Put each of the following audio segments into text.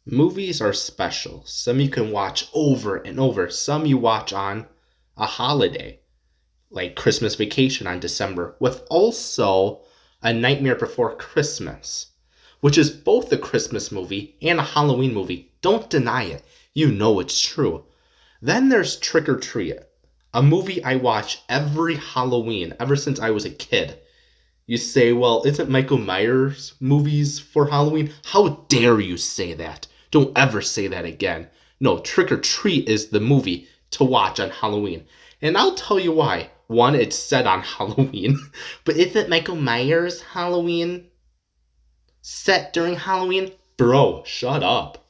Movies are special. Some you can watch over and over. Some you watch on a holiday, like Christmas Vacation on December, with also A Nightmare Before Christmas, which is both a Christmas movie and a Halloween movie. Don't deny it. You know it's true. Then there's Trick or Treat, a movie I watch every Halloween ever since I was a kid. You say, well, isn't Michael Myers movies for Halloween? How dare you say that? Don't ever say that again. No, Trick or Treat is the movie to watch on Halloween. And I'll tell you why. One, it's set on Halloween. But isn't Michael Myers Halloween set during Halloween? Bro, shut up.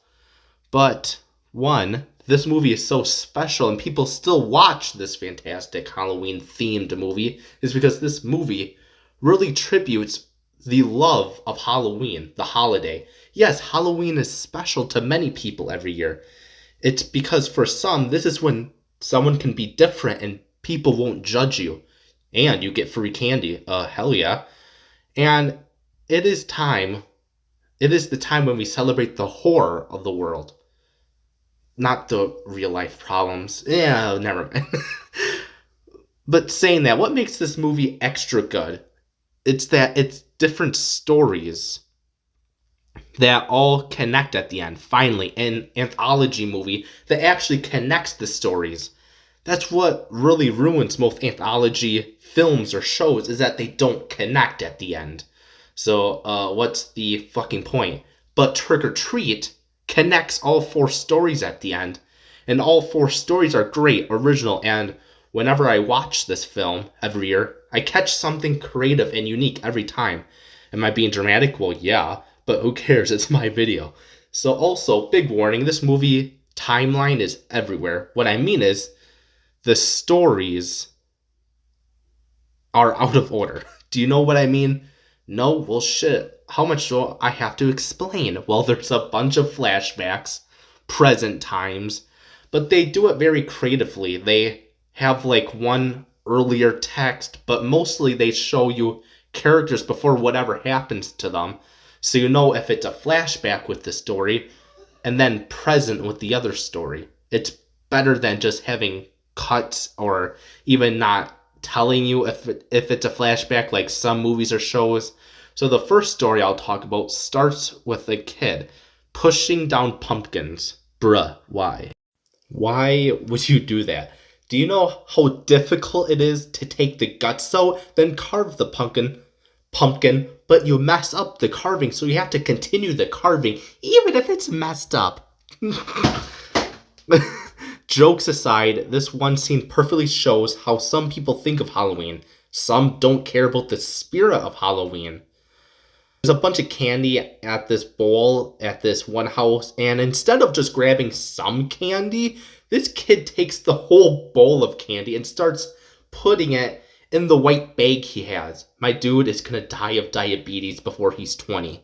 But, one, this movie is so special and people still watch this fantastic Halloween themed movie is because this movie really tributes the love of Halloween, the holiday. Yes, Halloween is special to many people every year. It's because for some, this is when someone can be different and people won't judge you. And you get free candy. Hell yeah. And it is time. It is the time when we celebrate the horror of the world. Not the real life problems. Yeah, never mind. But saying that, what makes this movie extra good? It's that it's different stories that all connect at the end. Finally, an anthology movie that actually connects the stories. That's what really ruins most anthology films or shows is that they don't connect at the end. So, what's the fucking point? But Trick or Treat connects all four stories at the end. And all four stories are great, original, and whenever I watch this film every year, I catch something creative and unique every time. Am I being dramatic? Well, yeah, but who cares? It's my video. So also, big warning, this movie timeline is everywhere. What I mean is, the stories are out of order. Do you know what I mean? No? Well, shit. How much do I have to explain? Well, there's a bunch of flashbacks, present times, but they do it very creatively. They have like one earlier text, but mostly they show you characters before whatever happens to them. So you know if it's a flashback with the story and then present with the other story. It's better than just having cuts or even not telling you if it's a flashback like some movies or shows. So the first story I'll talk about starts with a kid pushing down pumpkins. Bruh, why? Why would you do that? Do you know how difficult it is to take the guts out, then carve the pumpkin, but you mess up the carving, so you have to continue the carving, even if it's messed up. Jokes aside, this one scene perfectly shows how some people think of Halloween. Some don't care about the spirit of Halloween. There's a bunch of candy at this bowl at this one house, and instead of just grabbing some candy, this kid takes the whole bowl of candy and starts putting it in the white bag he has. My dude is gonna die of diabetes before he's 20.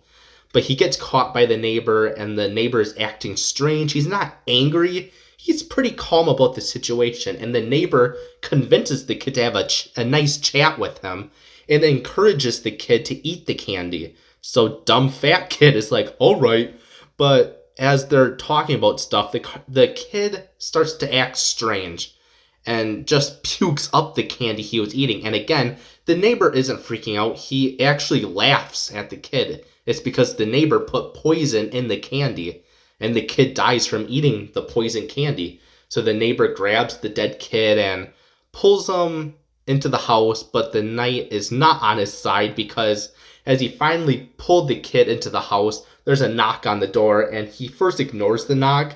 But he gets caught by the neighbor, and the neighbor is acting strange. He's not angry. He's pretty calm about the situation, and the neighbor convinces the kid to have a nice chat with him and encourages the kid to eat the candy. So dumb fat kid is like, all right. But as they're talking about stuff, the kid starts to act strange and just pukes up the candy he was eating. And again, the neighbor isn't freaking out. He actually laughs at the kid. It's because the neighbor put poison in the candy, and the kid dies from eating the poison candy. So the neighbor grabs the dead kid and pulls him into the house, but the night is not on his side because as he finally pulled the kid into the house, there's a knock on the door, and he first ignores the knock,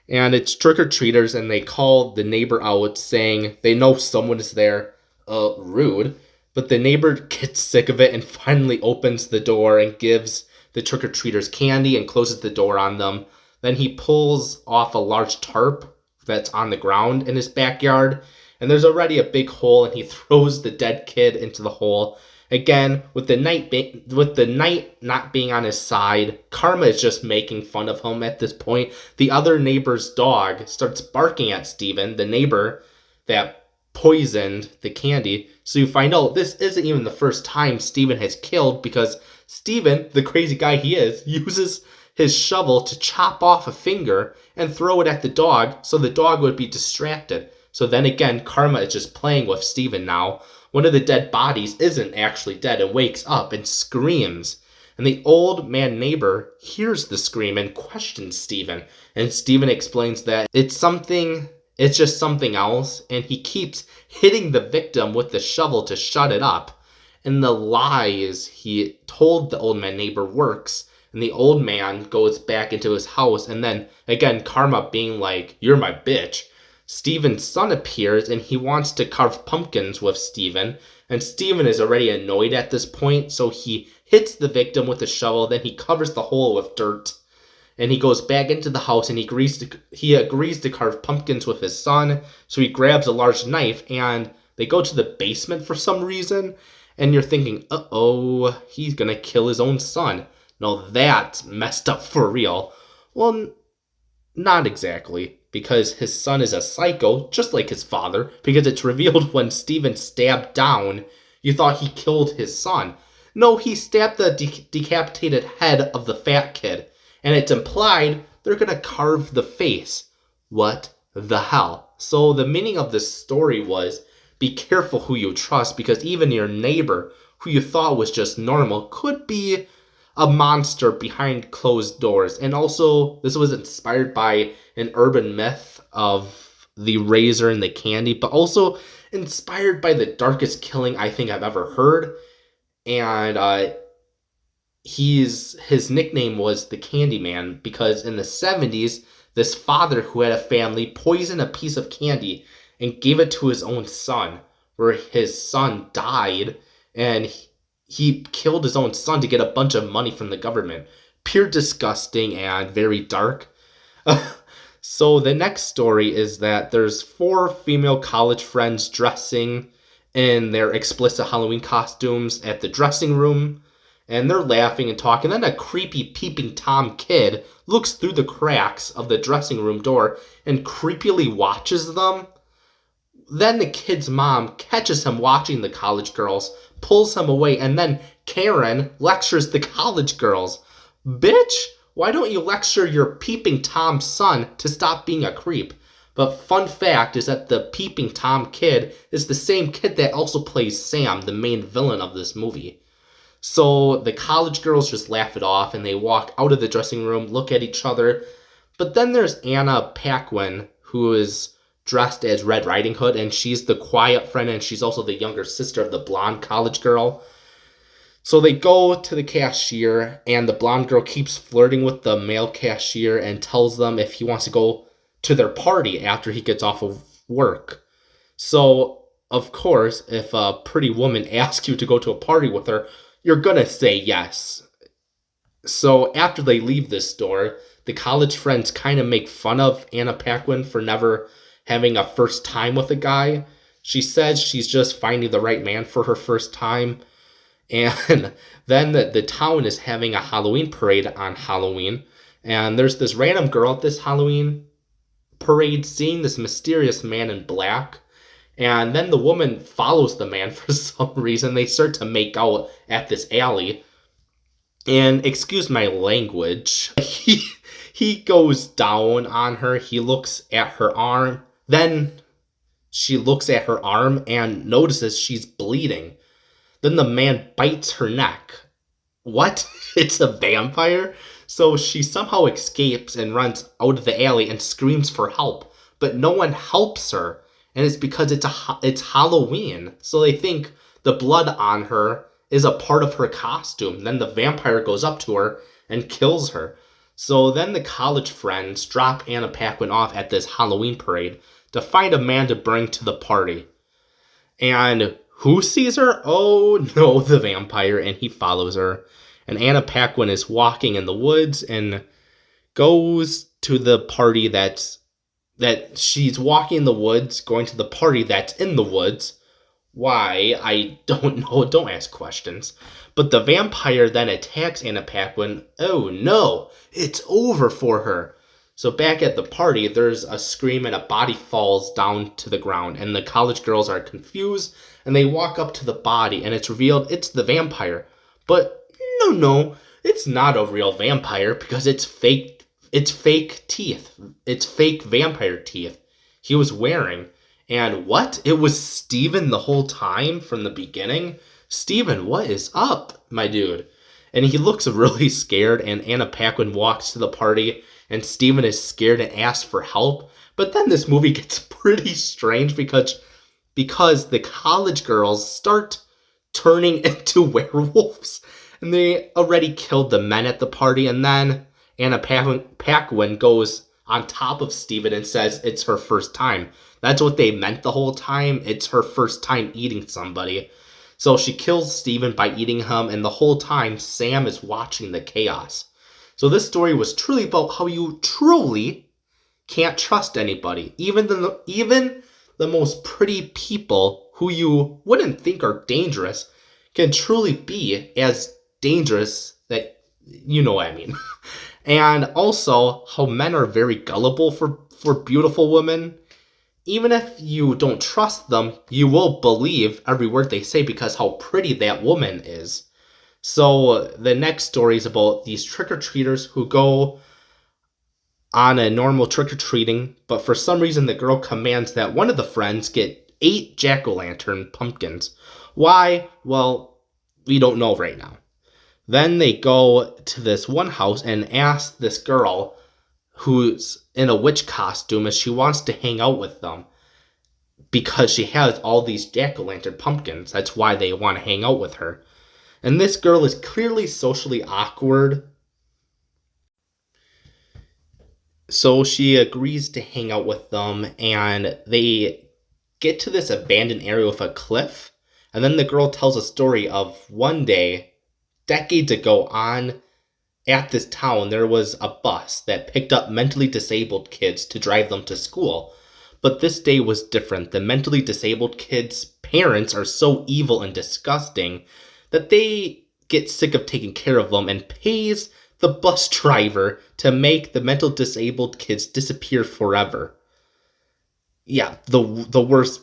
and it's trick-or-treaters, and they call the neighbor out saying they know someone is there. Rude. But the neighbor gets sick of it and finally opens the door and gives the trick-or-treaters candy and closes the door on them. Then he pulls off a large tarp that's on the ground in his backyard, and there's already a big hole, and he throws the dead kid into the hole. Again, with the night not being on his side, Karma is just making fun of him at this point. The other neighbor's dog starts barking at Steven, the neighbor that poisoned the candy. So you find out this isn't even the first time Steven has killed, because Steven, the crazy guy he is, uses his shovel to chop off a finger and throw it at the dog so the dog would be distracted. So then again, karma is just playing with Steven now. One of the dead bodies isn't actually dead and wakes up and screams. And the old man neighbor hears the scream and questions Steven. And Steven explains that it's just something else. And he keeps hitting the victim with the shovel to shut it up. And the lies he told the old man neighbor works. And the old man goes back into his house. And then, again, karma being like, you're my bitch. Steven's son appears and he wants to carve pumpkins with Steven. And Steven is already annoyed at this point, so he hits the victim with a shovel, then he covers the hole with dirt. And he goes back into the house and he agrees to carve pumpkins with his son. So he grabs a large knife and they go to the basement for some reason. And you're thinking, uh-oh, he's gonna kill his own son. No, that's messed up for real. Well, not exactly, because his son is a psycho, just like his father, because it's revealed when Steven stabbed down, you thought he killed his son. No, he stabbed the decapitated head of the fat kid, and it's implied they're gonna carve the face. What the hell? So the meaning of this story was, be careful who you trust, because even your neighbor, who you thought was just normal, could be a monster behind closed doors. And also, this was inspired by an urban myth of the razor and the candy, but also inspired by the darkest killing I think I've ever heard. And his nickname was the Candyman because in the 70s, this father who had a family poisoned a piece of candy and gave it to his own son, where his son died, and he killed his own son to get a bunch of money from the government. Pure disgusting and very dark. So the next story is that there's 4 female college friends dressing in their explicit Halloween costumes at the dressing room. And they're laughing and talking. Then a creepy peeping Tom kid looks through the cracks of the dressing room door and creepily watches them. Then the kid's mom catches him watching the college girls, pulls him away, and then Karen lectures the college girls. Bitch, why don't you lecture your peeping Tom son to stop being a creep? But fun fact is that the peeping Tom kid is the same kid that also plays Sam, the main villain of this movie. So the college girls just laugh it off and they walk out of the dressing room, look at each other. But then there's Anna Paquin, who is dressed as Red Riding Hood, and she's the quiet friend, and she's also the younger sister of the blonde college girl. So they go to the cashier, and the blonde girl keeps flirting with the male cashier and tells them if he wants to go to their party after he gets off of work. So, of course, if a pretty woman asks you to go to a party with her, you're gonna say yes. So after they leave this store, the college friends kind of make fun of Anna Paquin for never having a first time with a guy. She says she's just finding the right man for her first time. And then the town is having a Halloween parade on Halloween. And there's this random girl at this Halloween parade seeing this mysterious man in black. And then the woman follows the man for some reason. They start to make out at this alley. And excuse my language, he goes down on her. He looks at her arm. Then she looks at her arm and notices she's bleeding. Then the man bites her neck. What? It's a vampire? So she somehow escapes and runs out of the alley and screams for help. But no one helps her. And it's because it's Halloween. So they think the blood on her is a part of her costume. Then the vampire goes up to her and kills her. So then the college friends drop Anna Paquin off at this Halloween parade to find a man to bring to the party. And who sees her? Oh no, the vampire, and he follows her. And Anna Paquin is walking in the woods and goes to the party that she's walking in the woods, going to the party that's in the woods. Why? I don't know. Don't ask questions. But the vampire then attacks Anna Paquin. Oh no, it's over for her. So back at the party, there's a scream and a body falls down to the ground. And the college girls are confused and they walk up to the body and it's revealed it's the vampire. But no, it's not a real vampire because it's fake. It's fake teeth. It's fake vampire teeth he was wearing. And what? It was Steven the whole time from the beginning? Steven, what is up, my dude? And he looks really scared, and Anna Paquin walks to the party, and Steven is scared and asks for help. But then this movie gets pretty strange because the college girls start turning into werewolves. And they already killed the men at the party, and then Anna Paquin goes on top of Steven and says it's her first time. That's what they meant the whole time. It's her first time eating somebody. So she kills Steven by eating him, and the whole time Sam is watching the chaos. So this story was truly about how you truly can't trust anybody. Even the most pretty people who you wouldn't think are dangerous can truly be as dangerous, that you know what I mean. And also how men are very gullible for beautiful women. Even if you don't trust them, you will believe every word they say because how pretty that woman is. So the next story is about these trick-or-treaters who go on a normal trick-or-treating, but for some reason the girl commands that one of the friends get 8 jack-o'-lantern pumpkins. Why? Well, we don't know right now. Then they go to this one house and ask this girl who's in a witch costume if she wants to hang out with them because she has all these jack-o'-lantern pumpkins. That's why they want to hang out with her. And this girl is clearly socially awkward, so she agrees to hang out with them, and they get to this abandoned area with a cliff. And then the girl tells a story of one day, decades ago, at this town, there was a bus that picked up mentally disabled kids to drive them to school. But this day was different. The mentally disabled kids' parents are so evil and disgusting that they get sick of taking care of them and pays the bus driver to make the mental disabled kids disappear forever. Yeah, the worst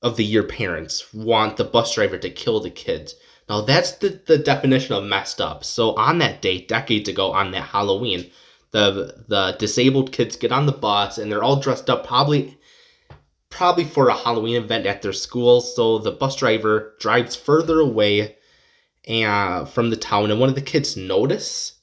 of the year parents want the bus driver to kill the kids. Now, that's the definition of messed up. So on that day, decades ago, on that Halloween, the disabled kids get on the bus, and they're all dressed up probably for a Halloween event at their school. So the bus driver drives further away from the town, and one of the kids notice,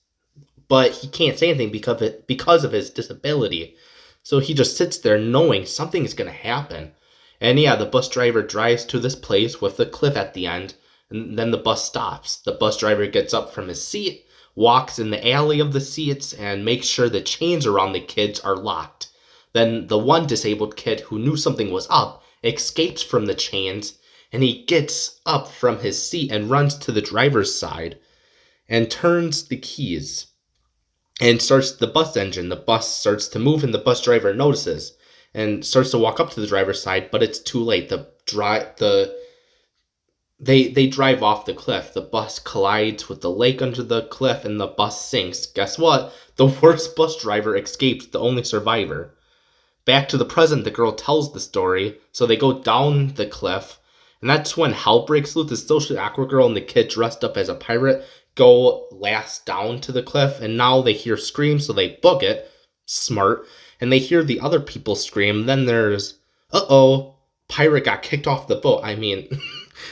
but he can't say anything because of his disability. So he just sits there knowing something is going to happen. And yeah, the bus driver drives to this place with the cliff at the end. And then the bus stops. The bus driver gets up from his seat, walks in the alley of the seats, and makes sure the chains around the kids are locked. Then the one disabled kid who knew something was up escapes from the chains, and he gets up from his seat and runs to the driver's side and turns the keys and starts the bus engine. The bus starts to move, and the bus driver notices and starts to walk up to the driver's side, but it's too late. They drive off the cliff. The bus collides with the lake under the cliff, and the bus sinks. Guess what? The worst bus driver escapes, the only survivor. Back to the present, the girl tells the story, so they go down the cliff, and that's when hell breaks loose. The socially awkward girl and the kid dressed up as a pirate go last down to the cliff, and now they hear screams, so they book it. Smart. And they hear the other people scream. Then there's, uh-oh, pirate got kicked off the boat. I mean...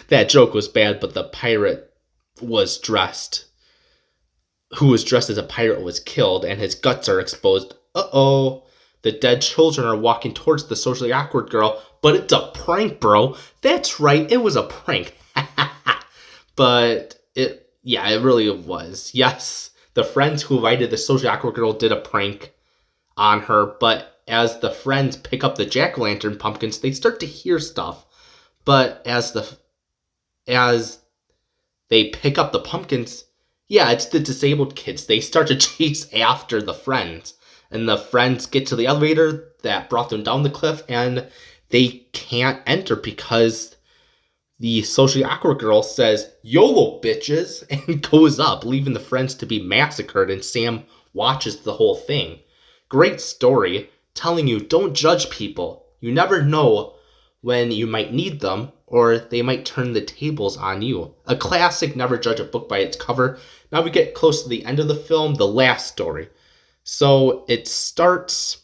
That joke was bad, but the pirate who was dressed as a pirate was killed, and his guts are exposed. Uh-oh. The dead children are walking towards the socially awkward girl, but it's a prank, bro. That's right, it was a prank. But it really was. Yes, the friends who invited the socially awkward girl did a prank on her, but as the friends pick up the jack-o'-lantern pumpkins, they start to hear stuff. But as they pick up the pumpkins, yeah, it's the disabled kids. They start to chase after the friends. And the friends get to the elevator that brought them down the cliff, and they can't enter because the socially awkward girl says, "YOLO, bitches," and goes up, leaving the friends to be massacred, and Sam watches the whole thing. Great story, telling you don't judge people. You never know when you might need them, or they might turn the tables on you. A classic, never judge a book by its cover. Now we get close to the end of the film, the last story. So it starts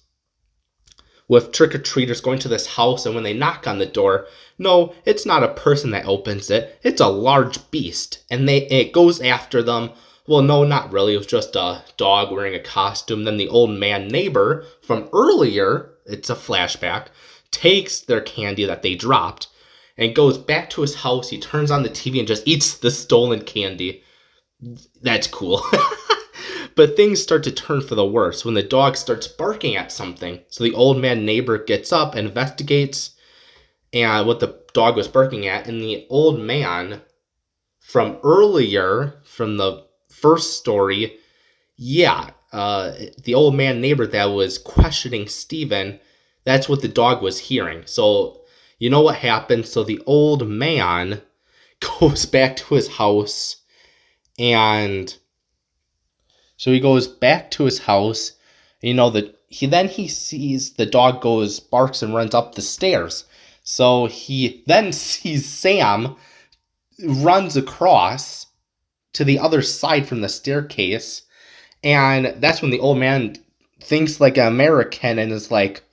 with trick-or-treaters going to this house, and when they knock on the door, no, it's not a person that opens it. It's a large beast, and it goes after them. Well, no, not really. It was just a dog wearing a costume. Then the old man neighbor from earlier, it's a flashback, takes their candy that they dropped and goes back to his house. He turns on the TV and just eats the stolen candy. That's cool. But things start to turn for the worse when the dog starts barking at something. So the old man neighbor gets up and investigates and what the dog was barking at. And the old man from earlier, from the first story, the old man neighbor that was questioning Steven, that's what the dog was hearing. So you know what happened? So the old man goes back to his house, and so he goes back to his house. You know that he sees the dog barks and runs up the stairs. So he then sees Sam runs across to the other side from the staircase, and that's when the old man thinks like an American and is like,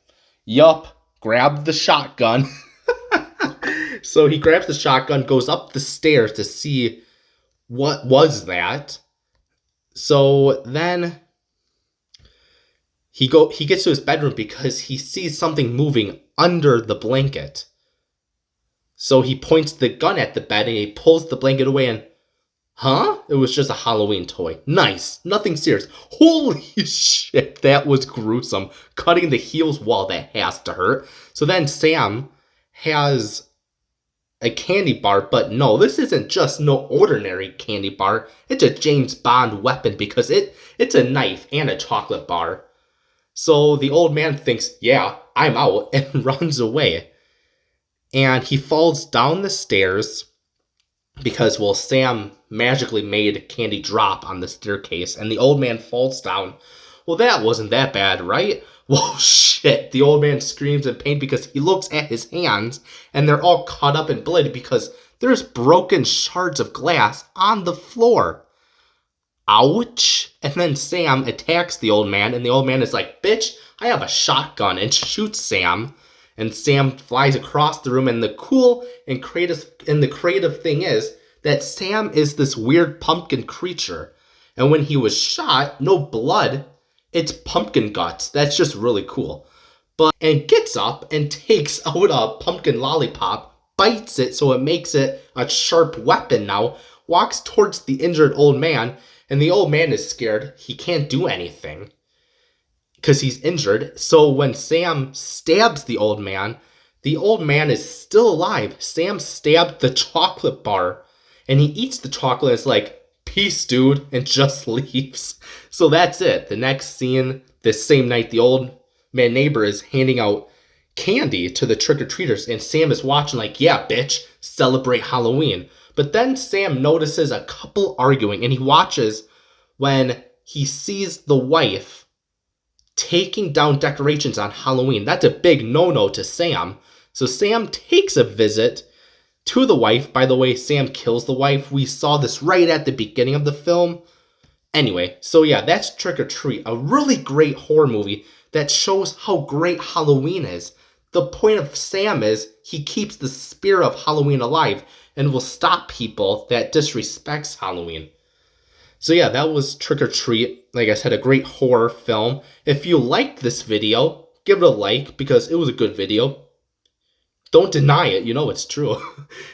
yup, grab the shotgun. So he grabs the shotgun, goes up the stairs to see what was that. So then he gets to his bedroom because he sees something moving under the blanket. So he points the gun at the bed and he pulls the blanket away and, it was just a Halloween toy. Nice. Nothing serious. Holy shit, that was gruesome. Cutting the heels, well, that has to hurt. So then Sam has a candy bar, but no, this isn't just no ordinary candy bar. It's a James Bond weapon because it's a knife and a chocolate bar. So the old man thinks, yeah, I'm out, and runs away. And he falls down the stairs because, well, Sam magically made candy drop on the staircase, and the old man falls down. Well, that wasn't that bad, right? Well, shit, the old man screams in pain because he looks at his hands, and they're all cut up and bloody because there's broken shards of glass on the floor. Ouch! And then Sam attacks the old man, and the old man is like, bitch, I have a shotgun, and shoots Sam. And Sam flies across the room, and the cool and creative thing is that Sam is this weird pumpkin creature. And when he was shot, no blood, it's pumpkin guts. That's just really cool. And gets up and takes out a pumpkin lollipop, bites it so it makes it a sharp weapon now, walks towards the injured old man, and the old man is scared. He can't do anything because he's injured. So when Sam stabs the old man is still alive. Sam stabbed the chocolate bar, and he eats the chocolate. It's like, peace, dude, and just leaves. So that's it. The next scene, this same night, the old man neighbor is handing out candy to the trick-or-treaters, and Sam is watching like, yeah, bitch, celebrate Halloween. But then Sam notices a couple arguing, and he watches when he sees the wife taking down decorations on Halloween. That's a big no-no to Sam. So Sam takes a visit to the wife. By the way, Sam kills the wife. We saw this right at the beginning of the film. Anyway, so yeah, that's Trick or Treat, a really great horror movie that shows how great Halloween is. The point of Sam is he keeps the spirit of Halloween alive and will stop people that disrespects Halloween. So yeah, that was Trick or Treat. Like I said, a great horror film. If you liked this video, give it a like because it was a good video. Don't deny it, you know it's true.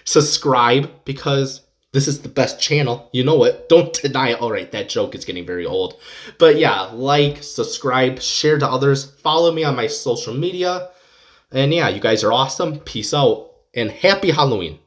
Subscribe because this is the best channel, you know it. Don't deny it. Alright, that joke is getting very old. But yeah, like, subscribe, share to others, follow me on my social media. And yeah, you guys are awesome. Peace out and happy Halloween.